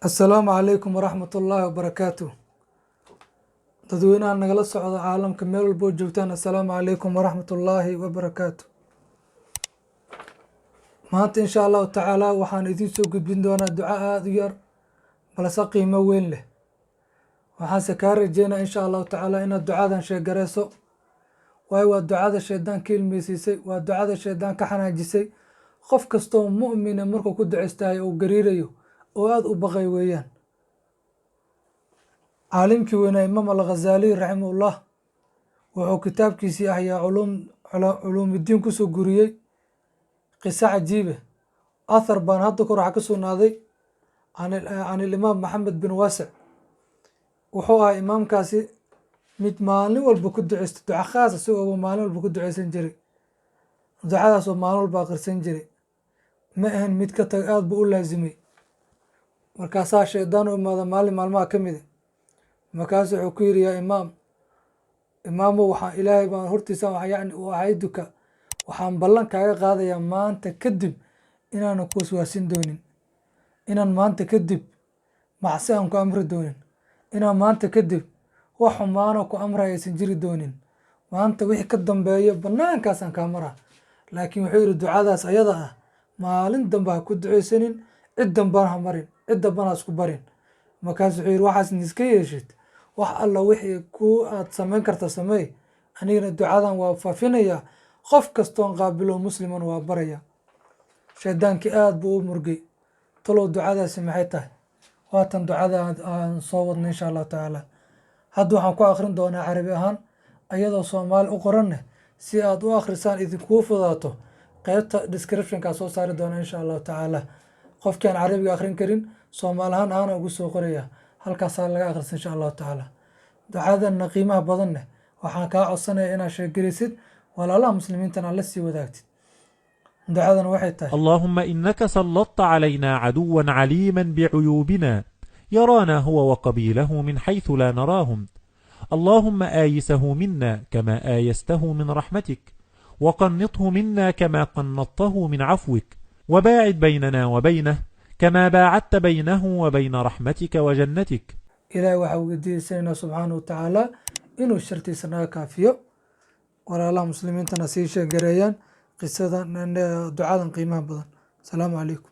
السلام عليكم ورحمة الله وبركاته. dadweynaha nagala socda caalamka meel walbo joogtaan assalaamu calaykum waraxmatullaahi wabarakaatu. maanta insha allahu tacaala waxaan idiin soo gudbin doonaa duco aada u yar balse qiimo weyn leh. waxaanse kaa rajeynaa insha allahu tacaala inaad ducadan sheegareyso, waayo waa ducada shaydaan ka ilmeysiisay, waa ducada shaydaan ka xanaajisay. qof kastoo mu'mina markuu ku duceystahay uu gariirayo oo aada u baqay weeyaan. caalimkii weynaa imaam al-Ghazali raximahullah wuxuu kitaabkiisii ahyaa culuumuddiin kusoo guriyey qiso cajiibe. athar baan hadda kor waxa ka sugnaaday can ilimaam maxamed bin waasic. wuxuu ahaa imaamkaasi mid maalin walba ku duceysta duca khaas isagoo maalin walba ku duceysan jiray, ducadaasoo maalin walba akhrisan jiray, ma ahan mid ka tag aada buu u laasimay. markaasaa shaydaan u imaada maalin maalmaha ka mid a, markaasu wuxuu ku yidhi yaa imaamow waxaan ilaahay baan hortiisa ahayduka waxaan ballan kaaga qaadayaa maanta kadib inaanan ku waswaasin doonin, inaan maanta kadib macsi aan ku amri doonin, inaan maanta kadib wax xumaano ku amraya aysan jiri doonin. maanta wixii ka dambeeya bannaankaasaan kaa maraa. laakiin wuxuu yidhi ducadaas ayada ah maalin dambe ha ku duceysanin, cid dambana ha marin, cid dambana ha isku barin. markaasu wuxuu yidhi waxaas iska yeeshid wax alla wixii ku aad samayn karta sameey, anigana ducadan waa faafinayaa, qof kastoon qaabilo musliman waa baraya. shaydaankii aada buu u murgay, talow ducadaasi maxay tahay? waatan ducada aan soo wadnay insha allahu tacaala. hadda waxaan ku akhrin doonaa carabi ahaan ayadoo soomaali u qoranne, si aad u akhrisaan idinkuu fudaato qeybta descriptionkaa soo saari doona insha allahu tacaala. qofkii aan carabiga akhrin karin soomaali ahaan aana ugu soo qoraya, halkaasaa laga akhrisa insha allahu tacaala. ducadanna qiimaha badanne waxaan kaa codsanaya inaad sheegelisid walaalaha muslimiintana la sii wadaagtid. ducadan waxay tahay: اللهم إنك سلطت علينا عدوا عليما بعيوبنا يرانا هو وقبيله من حيث لا نراهم، اللهم آيسه منا كما آيسته من رحمتك، وقنطه منا كما قنطته من عفوك، وباعد بيننا وبينه كما باعدت بينه وبين رحمتك وجنتك. ilaahay waxaa weydiisanayna subxaanahu watacaala inuu shartiisa naga kaafiyo, walaalaha muslimiintana sii sheegareeyaan qisadan ducadan qiimaha badan. asalaamu calaykum.